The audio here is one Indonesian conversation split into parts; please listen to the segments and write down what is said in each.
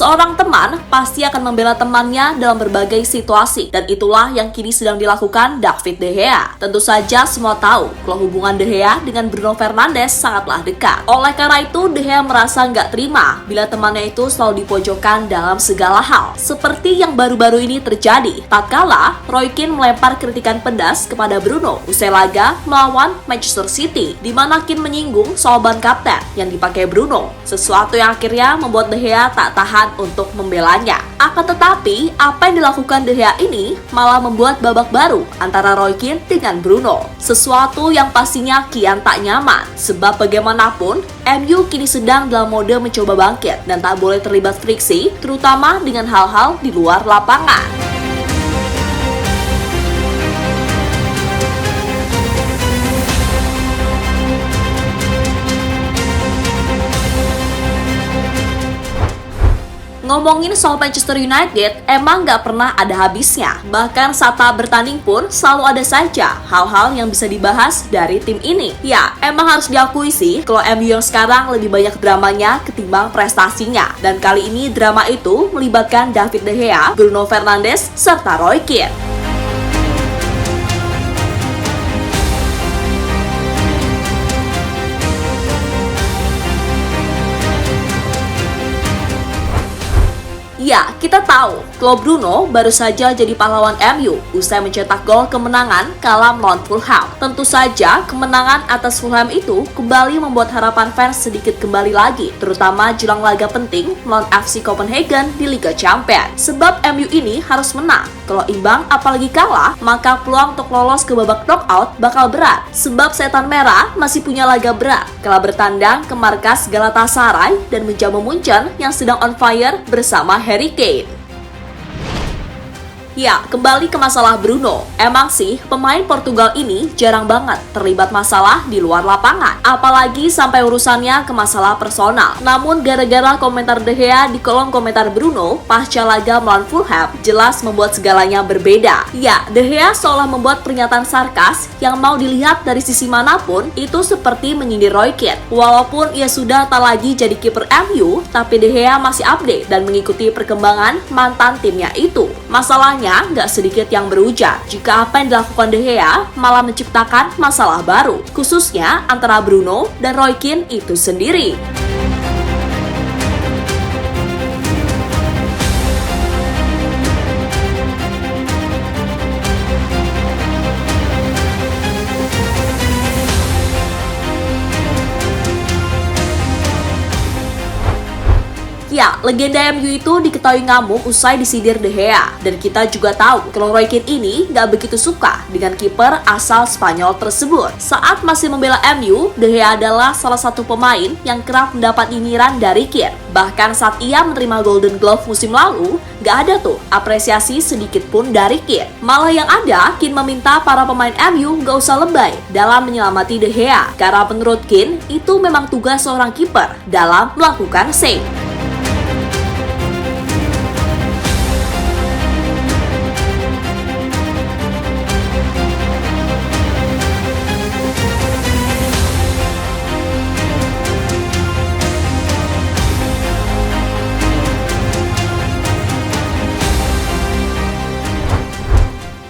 Seorang teman pasti akan membela temannya dalam berbagai situasi, dan itulah yang kini sedang dilakukan David De Gea. Tentu saja semua tahu kalau hubungan De Gea dengan Bruno Fernandes sangatlah dekat. Oleh karena itu, De Gea merasa nggak terima bila temannya itu selalu dipojokkan dalam segala hal. Seperti yang baru-baru ini terjadi, tatkala Roy Keane melempar kritikan pedas kepada Bruno usai laga melawan Manchester City, di mana Keane menyinggung soal ban kapten yang dipakai Bruno, sesuatu yang akhirnya membuat De Gea tak tahan untuk membelanya. Akan tetapi, apa yang dilakukan De Gea ini malah membuat babak baru antara Roy Keane dengan Bruno. Sesuatu yang pastinya kian tak nyaman, sebab bagaimanapun MU kini sedang dalam mode mencoba bangkit dan tak boleh terlibat friksi, terutama dengan hal-hal di luar lapangan. Ngomongin soal Manchester United, emang nggak pernah ada habisnya. Bahkan saat tak bertanding pun selalu ada saja hal-hal yang bisa dibahas dari tim ini. Ya, emang harus diakui sih kalau MU yang sekarang lebih banyak dramanya ketimbang prestasinya. Dan kali ini drama itu melibatkan David De Gea, Bruno Fernandes, serta Roy Keane. Ya, kita tahu kalau Bruno baru saja jadi pahlawan MU usai mencetak gol kemenangan kala melawan Fulham. Tentu saja kemenangan atas Fulham itu kembali membuat harapan fans sedikit kembali lagi, terutama jelang laga penting melawan FC Copenhagen di Liga Champions. Sebab MU ini harus menang. Kalau imbang apalagi kalah, maka peluang untuk lolos ke babak knockout bakal berat. Sebab setan merah masih punya laga berat kala bertandang ke markas Galatasaray dan menjamu Munchen yang sedang on fire bersama Harry Kane. Ya, kembali ke masalah Bruno. Emang sih, pemain Portugal ini jarang banget terlibat masalah di luar lapangan. Apalagi sampai urusannya ke masalah personal. Namun gara-gara komentar De Gea di kolom komentar Bruno pasca laga melawan Fulham jelas membuat segalanya berbeda. Ya, De Gea seolah membuat pernyataan sarkas yang mau dilihat dari sisi manapun itu seperti menyindir Roy Keane. Walaupun ia sudah tak lagi jadi kiper MU, tapi De Gea masih update dan mengikuti perkembangan mantan timnya itu. Masalahnya nggak sedikit yang berujar jika apa yang dilakukan De Gea malah menciptakan masalah baru, khususnya antara Bruno dan Roy Keane itu sendiri. Ya, legenda MU itu diketahui ngamuk usai disindir De Gea. Dan kita juga tahu kalau Roy Keane ini gak begitu suka dengan kiper asal Spanyol tersebut. Saat masih membela MU, De Gea adalah salah satu pemain yang kerap mendapat nyinyiran dari Keane. Bahkan saat ia menerima Golden Glove musim lalu, gak ada tuh apresiasi sedikit pun dari Keane. Malah yang ada, Keane meminta para pemain MU gak usah lebay dalam menyelamati De Gea. Karena menurut Keane, itu memang tugas seorang kiper dalam melakukan save.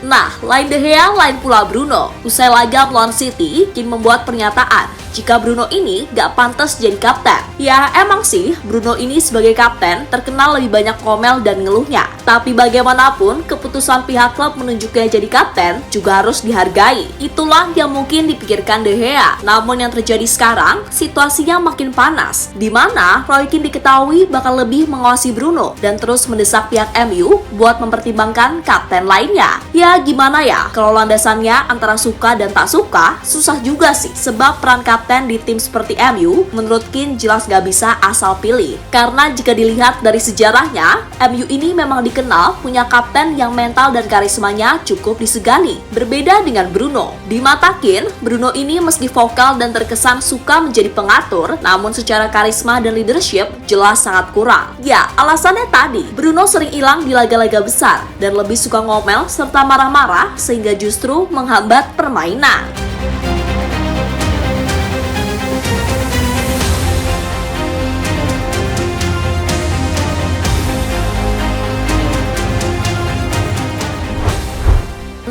Nah, lain De Gea, lain pula Bruno. Usai laga melawan City, Keane membuat pernyataan jika Bruno ini gak pantas jadi kapten. Ya, emang sih Bruno ini sebagai kapten terkenal lebih banyak komel dan ngeluhnya. Tapi bagaimanapun, keputusan pihak klub menunjuknya jadi kapten juga harus dihargai. Itulah yang mungkin dipikirkan De Gea. Namun yang terjadi sekarang, situasinya makin panas, di mana Roy Keane diketahui bakal lebih mengawasi Bruno dan terus mendesak pihak MU buat mempertimbangkan kapten lainnya. Ya, gimana ya? Kalau landasannya antara suka dan tak suka, susah juga sih. Sebab peran kapten di tim seperti MU, menurut Keane jelas gak bisa asal pilih. Karena jika dilihat dari sejarahnya, MU ini memang dikenal punya kapten yang mental dan karismanya cukup disegani. Berbeda dengan Bruno. Di mata Keane, Bruno ini meski vokal dan terkesan suka menjadi pengatur, namun secara karisma dan leadership jelas sangat kurang. Ya, alasannya tadi, Bruno sering hilang di laga-laga besar dan lebih suka ngomel serta marah-marah sehingga justru menghambat permainan.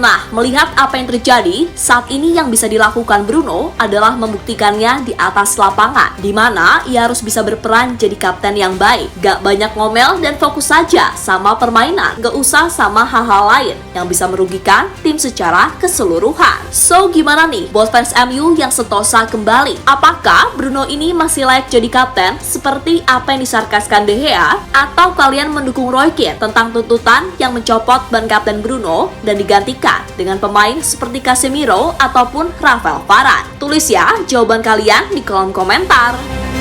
Nah, melihat apa yang terjadi, saat ini yang bisa dilakukan Bruno adalah membuktikannya di atas lapangan, di mana ia harus bisa berperan jadi kapten yang baik. Gak banyak ngomel dan fokus saja sama permainan, gak usah sama hal-hal lain yang bisa merugikan tim secara keseluruhan. So, gimana nih buat fans MU yang sentosa kembali? Apakah Bruno ini masih layak jadi kapten seperti apa yang disarkaskan De Gea? Atau kalian mendukung Roy Keane tentang tuntutan yang mencopot ban kapten Bruno dan digantikan dengan pemain seperti Casemiro ataupun Rafael Varane? Tulis ya jawaban kalian di kolom komentar.